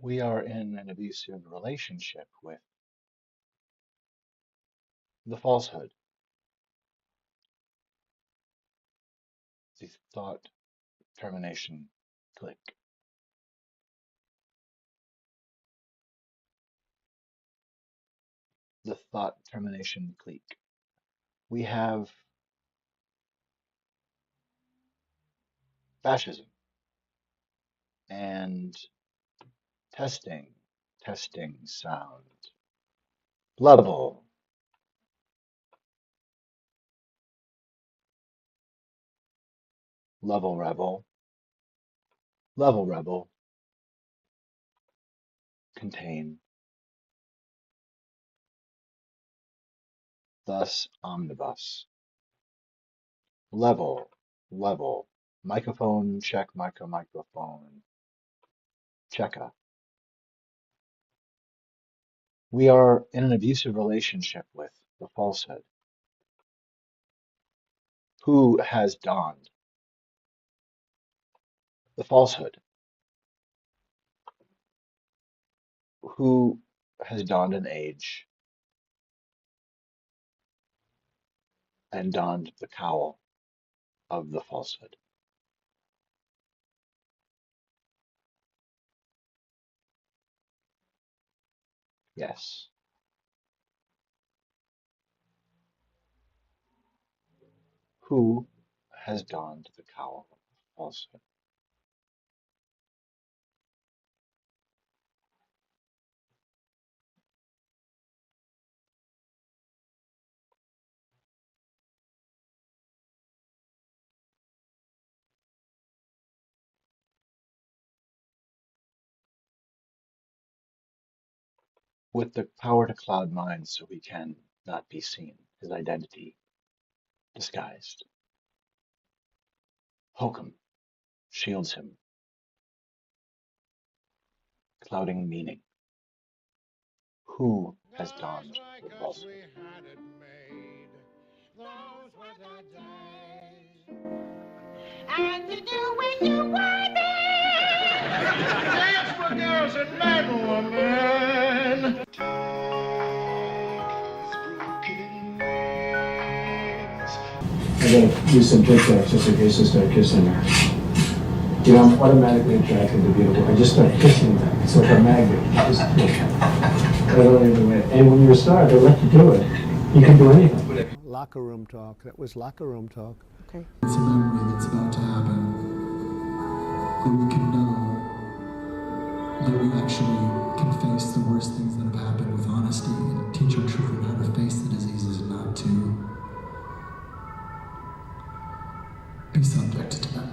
We are in an abusive relationship with the falsehood, the thought termination clique, the thought termination clique. We have fascism and testing, testing sound, level, level rebel, level rebel, contain, thus omnibus, level, level, microphone, check, microphone, checka. We are in an abusive relationship with the falsehood. Who has donned the falsehood? Who has donned an age and donned the cowl of the falsehood? Yes. Who has donned the cowl of falsehood? With the power to cloud minds so he can not be seen, his identity disguised. Hokum shields him, clouding meaning. Who has donned the falsehood? And you do when you want it. Dance for girls and men, woman. I gotta use some Tic Tacs just in case I start kissing her. You know, I'm automatically attracted to beautiful. I just start kissing them. It's like a magnet. I don't even wait. And when you're a star, they let you do it. You can do anything. Locker room talk. That was locker room talk. Okay. It's a memory that's about to happen. That we can know that we actually can face the worst things that have happened with honesty and teach our children how to face the diseases and not to be subject to them.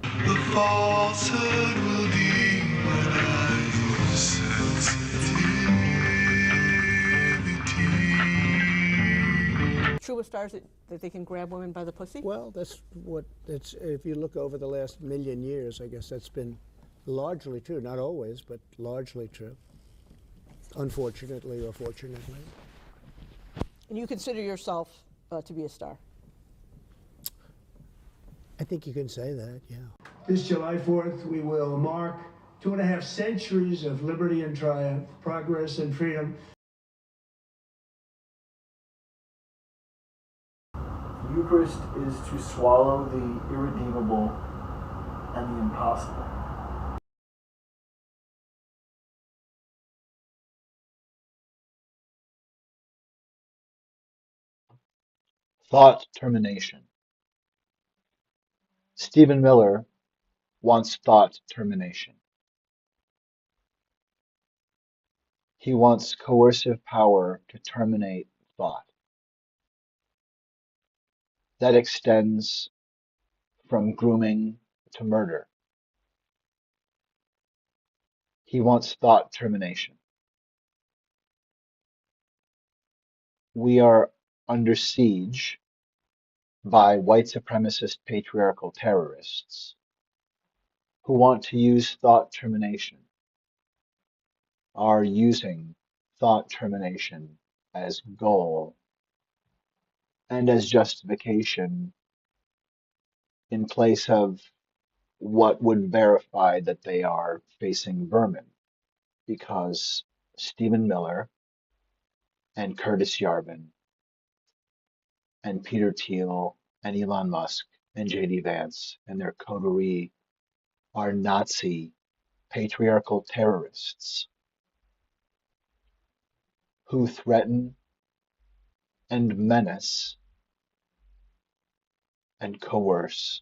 The falsehood will demonize sensitivity. True with stars that they can grab women by the pussy? Well, that's what it's. If you look over the last million years, I guess that's been largely true. Not always, but largely true. Unfortunately or fortunately. And you consider yourself to be a star? I think you can say that, yeah. This July 4th, we will mark 2.5 centuries of liberty and triumph, progress and freedom. The Eucharist is to swallow the irredeemable and the impossible. Thought termination. Stephen Miller wants thought termination. He wants coercive power to terminate thought. That extends from grooming to murder. He wants thought termination. We are under siege by white supremacist patriarchal terrorists who want to use thought termination, are using thought termination as goal and as justification in place of what would verify that they are facing vermin, because Stephen Miller and Curtis Yarvin and Peter Thiel and Elon Musk and JD Vance and their coterie are Nazi patriarchal terrorists who threaten and menace and coerce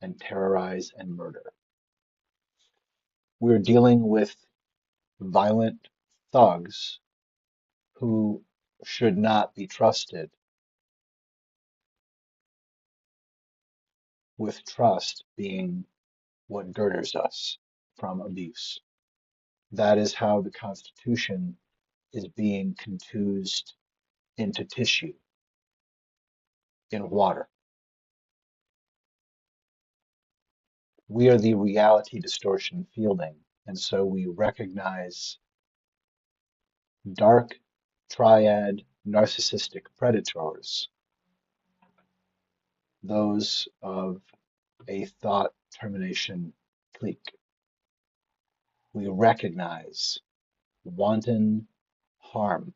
and terrorize and murder. We're dealing with violent thugs who should not be trusted with trust being what girders us from abuse. That is how the Constitution is being contused into tissue in water. We are the reality distortion fielding, and so we recognize dark triad narcissistic predators, those of a thought termination clique. We recognize wanton harm.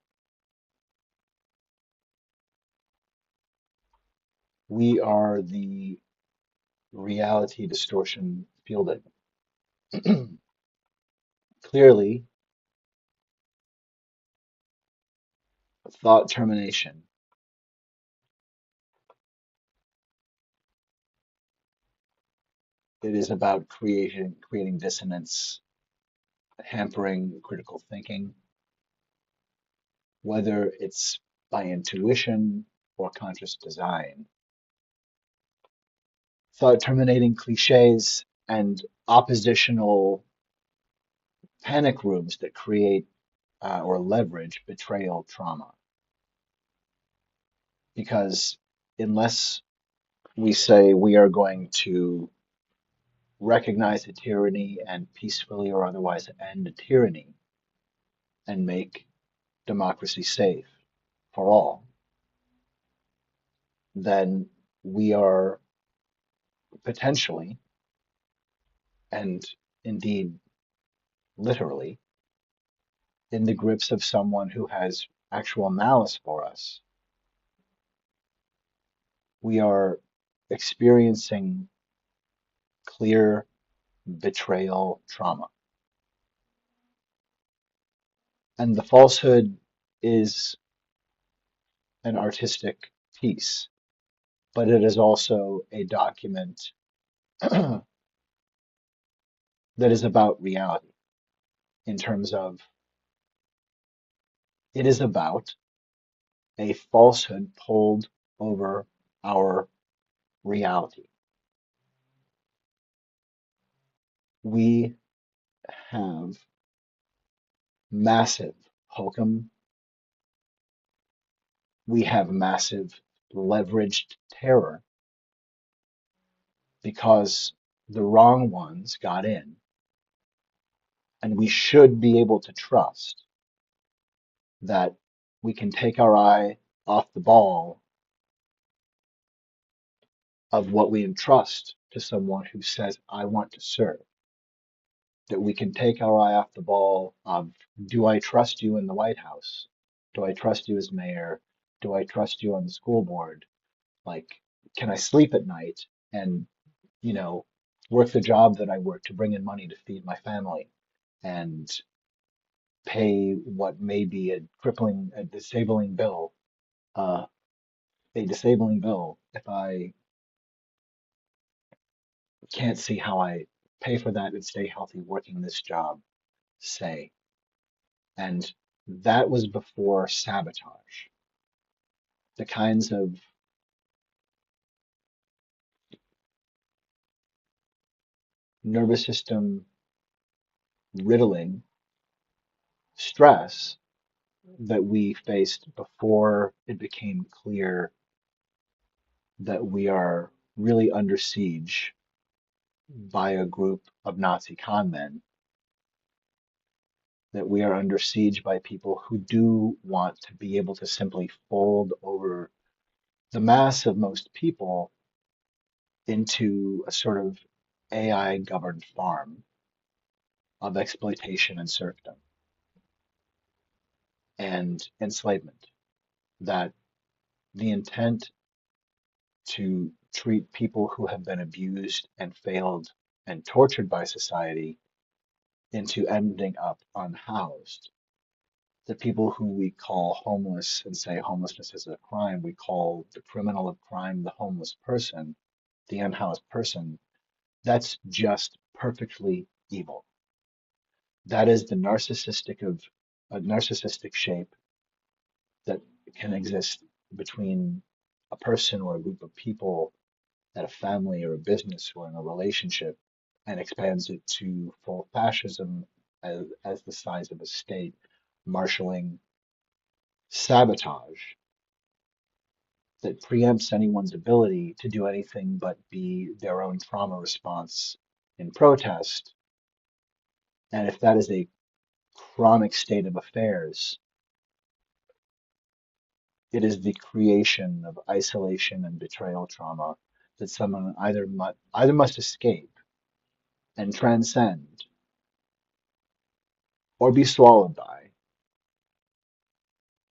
We are the reality distortion fielding. Clearly, thought termination, it is about creating dissonance, hampering critical thinking, whether it's by intuition or conscious design. Thought terminating cliches and oppositional panic rooms that create or leverage betrayal trauma. Because unless we say we are going to recognize a tyranny and peacefully or otherwise end a tyranny and make democracy safe for all, then we are potentially, and indeed literally, in the grips of someone who has actual malice for us. We are experiencing clear betrayal trauma. And the falsehood is an artistic piece, but it is also a document that is about reality in terms of it is about a falsehood pulled over our reality. We have massive hokum, we have massive leveraged terror because the wrong ones got in, and we should be able to trust that we can take our eye off the ball of what we entrust to someone who says, I want to serve. That we can take our eye off the ball of, do I trust you in the White House? Do I trust you as mayor? Do I trust you on the school board? Like, can I sleep at night and, you know, work the job that I work to bring in money to feed my family and pay what may be a uh, disabling bill if I can't see how I pay for that and stay healthy working this job, say. And that was before sabotage. The kinds of nervous system riddling stress that we faced before it became clear that we are really under siege by a group of Nazi con men, that we are under siege by people who do want to be able to simply fold over the mass of most people into a sort of AI governed farm of exploitation and serfdom and enslavement, that the intent to treat people who have been abused and failed and tortured by society into ending up unhoused. The people who we call homeless and say homelessness is a crime, we call the criminal of crime the homeless person, the unhoused person. That's just perfectly evil. That is the narcissistic of a narcissistic shape that can exist between a person or a group of people at a family or a business or in a relationship, and expands it to full fascism as the size of a state, marshaling sabotage that preempts anyone's ability to do anything but be their own trauma response in protest. And if that is a chronic state of affairs, it is the creation of isolation and betrayal trauma that someone either must escape and transcend or be swallowed by.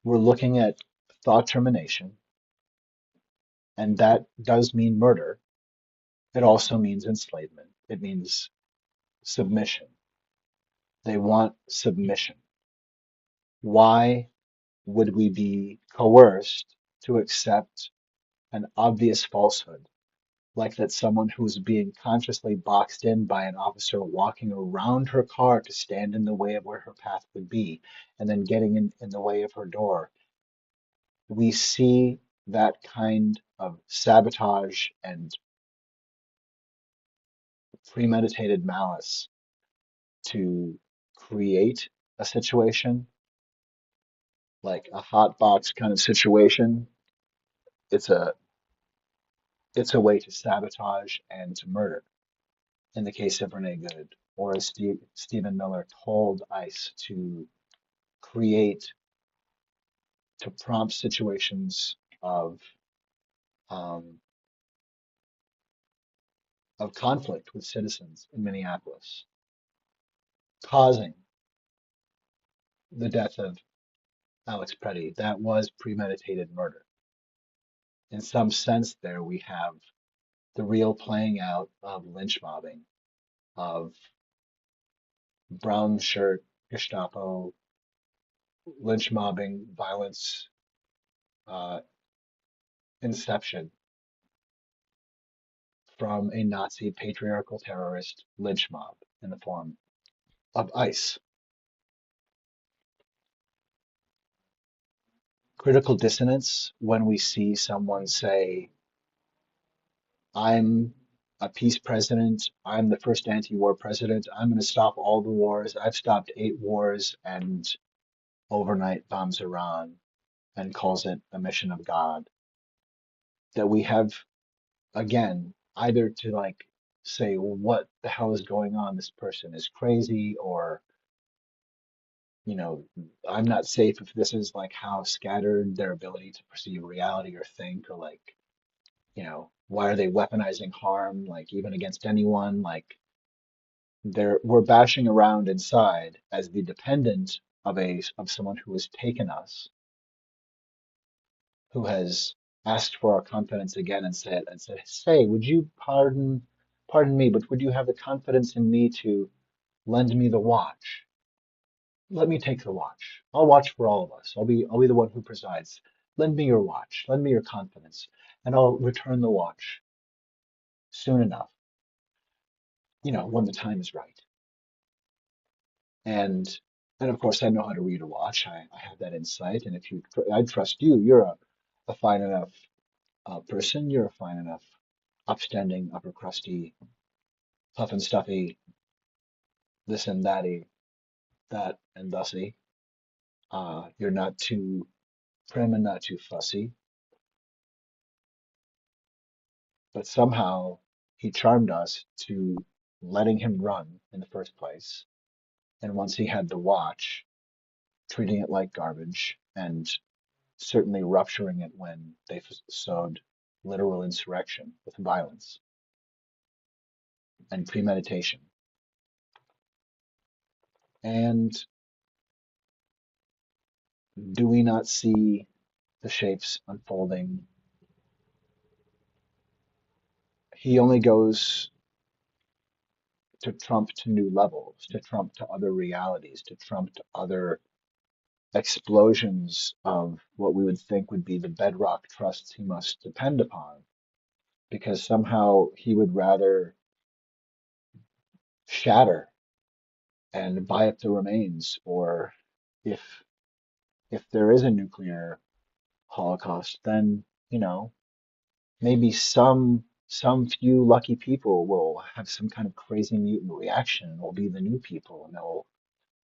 We're looking at thought termination, and that does mean murder. It also means enslavement. It means submission. They want submission. Why would we be coerced to accept an obvious falsehood, like that someone who's being consciously boxed in by an officer walking around her car to stand in the way of where her path would be, and then getting in the way of her door? We see that kind of sabotage and premeditated malice to create a situation, like a hot box kind of situation. It's a it's a way to sabotage and to murder. In the case of Renee Good, or as Stephen Miller told ICE to create, to prompt situations um, of conflict with citizens in Minneapolis, causing the death of Alex Preddy. That was premeditated murder. In some sense, there we have the real playing out of lynch mobbing, of brown shirt Gestapo lynch mobbing violence, uh, inception from a Nazi patriarchal terrorist lynch mob in the form of ICE. Critical dissonance when we see someone say, I'm a peace president, I'm the first anti-war president, I'm going to stop all the wars, I've stopped 8 wars, and overnight bombs Iran and calls it a mission of God. That we have, again, either to like say, well, what the hell is going on? This person is crazy, or, you know, I'm not safe if this is like how scattered their ability to perceive reality or think, or like, why are they weaponizing harm, like even against anyone? Like we're bashing around inside as the dependent of someone who has taken us, who has asked for our confidence again and said, say, would you pardon me, but would you have the confidence in me to lend me the watch? Let me take the watch. I'll watch for all of us. I'll be the one who presides. Lend me your watch. Lend me your confidence, and I'll return the watch soon enough, when the time is right. And and of course I know how to read a watch. I have that insight. And if I trust you. You're a fine enough person. You're a fine enough, upstanding, upper crusty, puff and stuffy, this and thatty, that and thusy. You're not too prim and not too fussy. But somehow he charmed us to letting him run in the first place. And once he had the watch, treating it like garbage and certainly rupturing it when they sowed literal insurrection with violence. and premeditation. And do we not see the shapes unfolding? He only goes to Trump to new levels, to Trump to other realities, to Trump to other explosions of what we would think would be the bedrock trusts he must depend upon, because somehow he would rather shatter and buy up the remains, or if if there is a nuclear holocaust, then, maybe some few lucky people will have some kind of crazy mutant reaction and will be the new people, and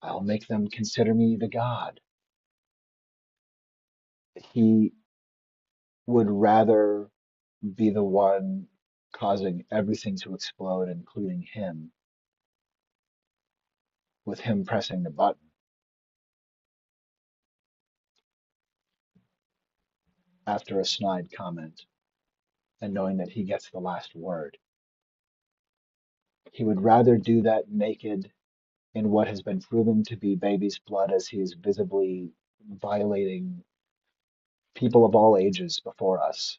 I'll make them consider me the god. He would rather be the one causing everything to explode, including him, with him pressing the button after a snide comment and knowing that he gets the last word. He would rather do that naked in what has been proven to be baby's blood, as he is visibly violating people of all ages before us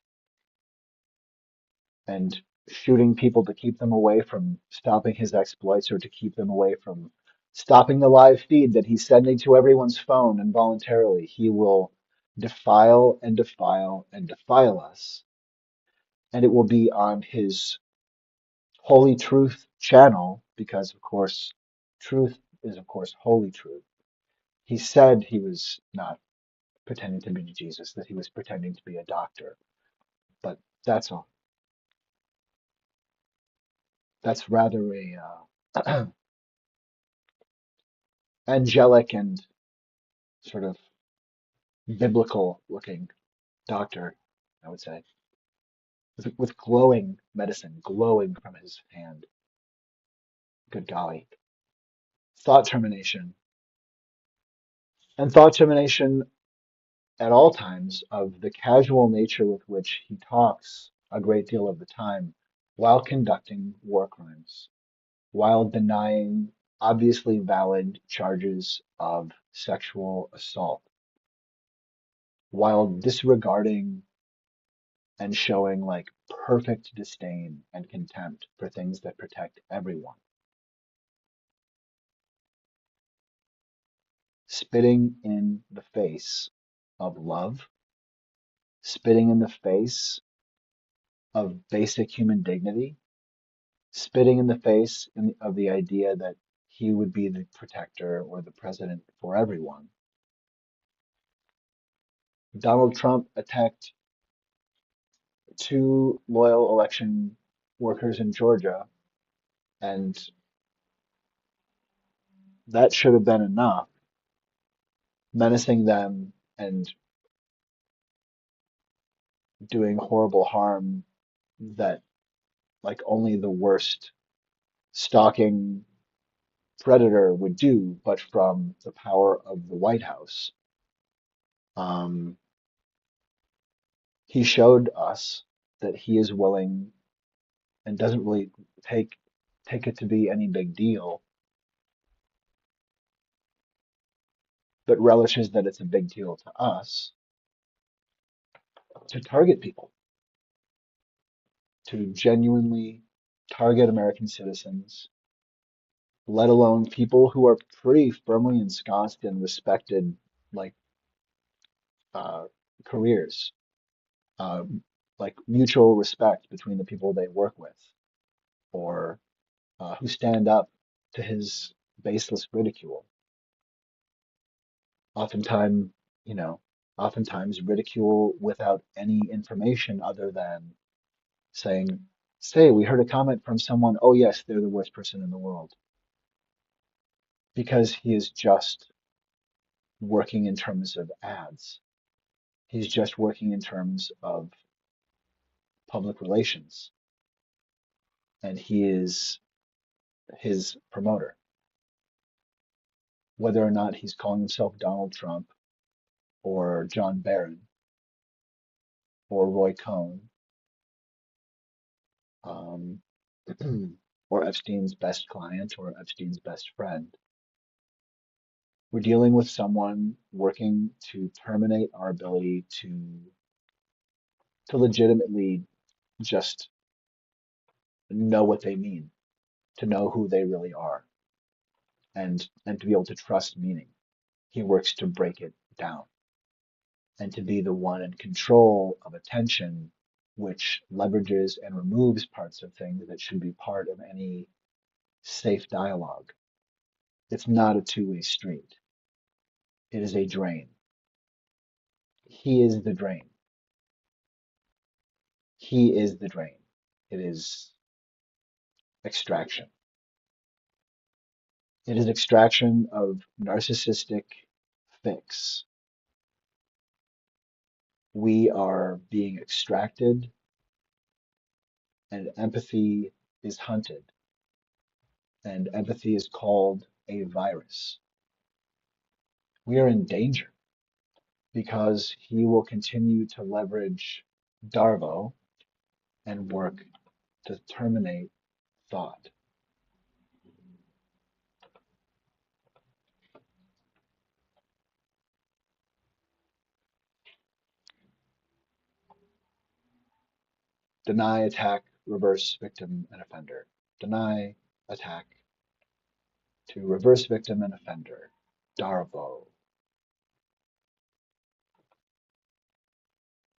and shooting people to keep them away from stopping his exploits, or to keep them away from stopping the live feed that he's sending to everyone's phone involuntarily. He will defile and defile and defile us. And it will be on his Holy Truth channel because, of course, truth is, of course, holy truth. He said he was not pretending to be Jesus, that he was pretending to be a doctor. But that's all. That's rather a angelic and sort of biblical looking doctor, I would say, with glowing medicine, glowing from his hand. Good golly. Thought termination. And thought termination at all times of the casual nature with which he talks a great deal of the time while conducting war crimes, while denying obviously valid charges of sexual assault, while disregarding and showing like perfect disdain and contempt for things that protect everyone, spitting in the face of love, spitting in the face of basic human dignity, spitting in the face of the idea that he would be the protector or the president for everyone. Donald Trump attacked two loyal election workers in Georgia, and that should have been enough, menacing them and doing horrible harm that like only the worst stalking predator would do, but from the power of the White House. Um, he showed us that he is willing and doesn't really take take it to be any big deal, but relishes that it's a big deal to us to target people, to genuinely target American citizens, let alone people who are pretty firmly ensconced in respected like uh, careers, uh, like mutual respect between the people they work with, or who stand up to his baseless ridicule. Oftentimes, you know, oftentimes ridicule without any information other than saying, say, we heard a comment from someone, oh yes, they're the worst person in the world. Because he is just working in terms of ads. He's just working in terms of public relations. And he is his promoter. Whether or not he's calling himself Donald Trump or John Barron or Roy Cohn, um, or Epstein's best client or Epstein's best friend. We're dealing with someone working to terminate our ability to legitimately just know what they mean, to know who they really are, and to be able to trust meaning. He works to break it down and to be the one in control of attention, which leverages and removes parts of things that should be part of any safe dialogue. It's not a two-way street. It is a drain. He is the drain. He is the drain. It is extraction. It is extraction of narcissistic fix. We are being extracted, and empathy is hunted, and empathy is called a virus. We are in danger because he will continue to leverage Darvo and work to terminate thought. Deny, attack, reverse victim and offender. Deny, attack to reverse victim and offender. Darvo.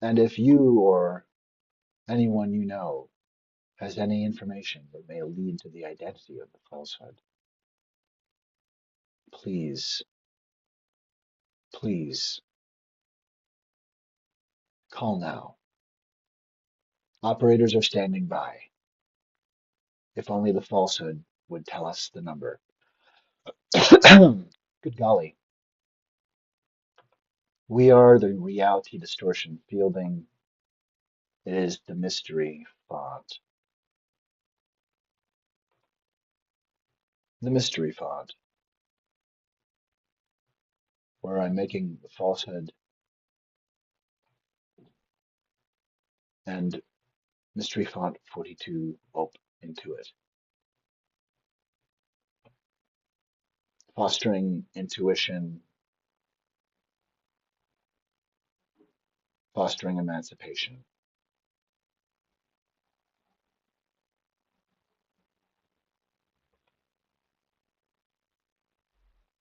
And if you or anyone you know has any information that may lead to the identity of the falsehood, please, please call now. Operators are standing by. If only the falsehood would tell us the number. Good golly. We are the reality distortion fielding. It is the mystery font. The mystery font, where I'm making the falsehood and mystery font 42 Ope Intuit. Fostering intuition, fostering emancipation.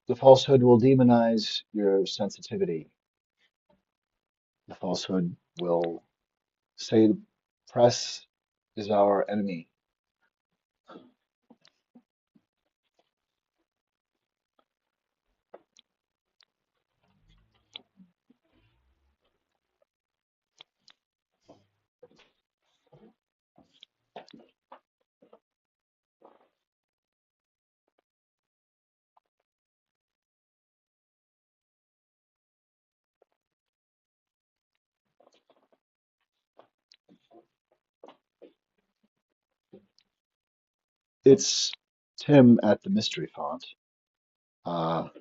The falsehood will demonize your sensitivity. The falsehood will say the press is our enemy. It's Tim at the mystery font.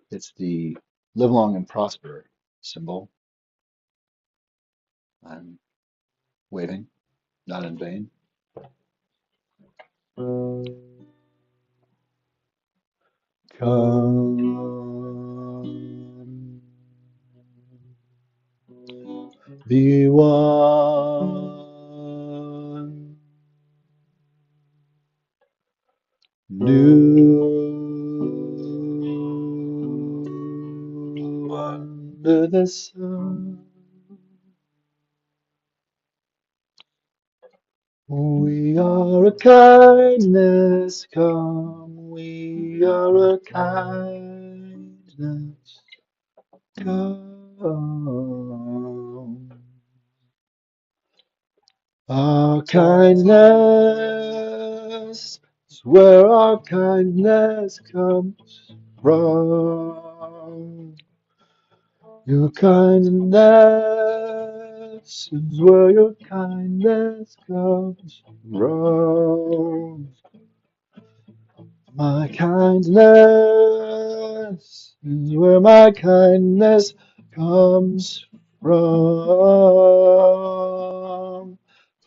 It's the live long and prosper symbol. I'm waving, not in vain. Come, be one, new under the sun. We are a kindness come, we are a kindness come. Our kindness is where our kindness comes from. Your kindness is where your kindness comes from. My kindness is where my kindness comes from.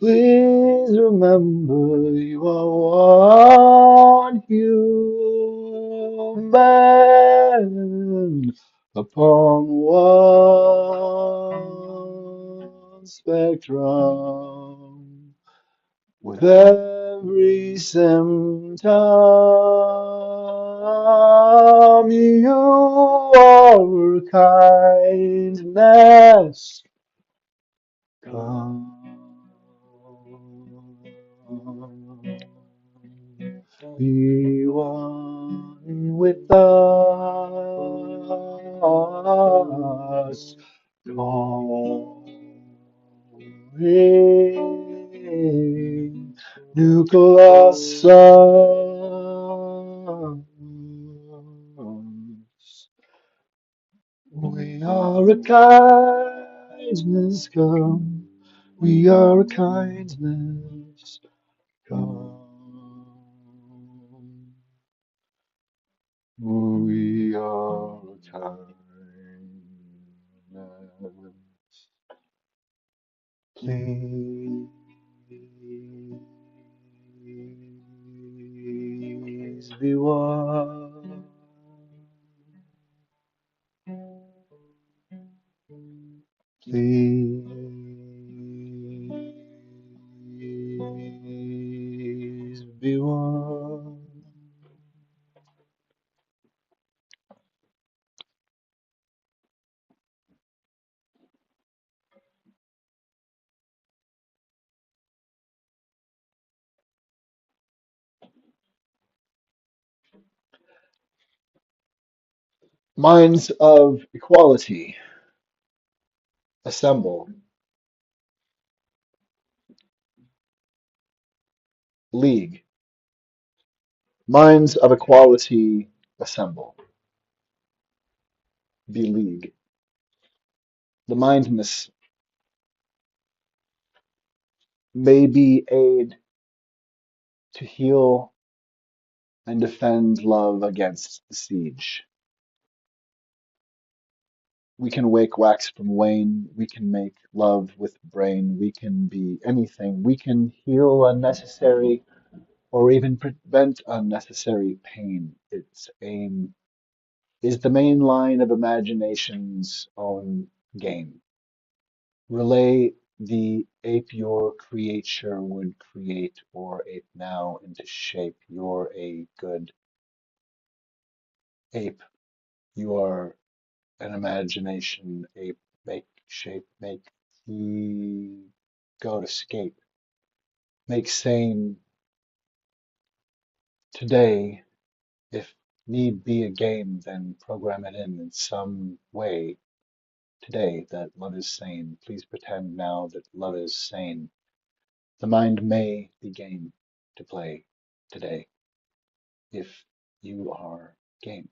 Please remember you are one human upon one spectrum. With every symptom, you are kindness. Come, be one with us. Calling nucleus. We are a kindness come. We are a kindness come. We are a kindness. Please be one. Please be one. Minds of equality assemble. League. Minds of equality assemble. Be league. The mindness may be aid to heal and defend love against the siege. We can wake wax from wane. We can make love with brain. We can be anything. We can heal unnecessary or even prevent unnecessary pain. Its aim is the main line of imagination's own game. Relay the ape your creature would create or ape now into shape. You're a good ape. You are an imagination ape. Make shape, make the go to escape. Make sane today. If need be a game, then program it in some way today that love is sane. Please pretend now that love is sane. The mind may be game to play today if you are game.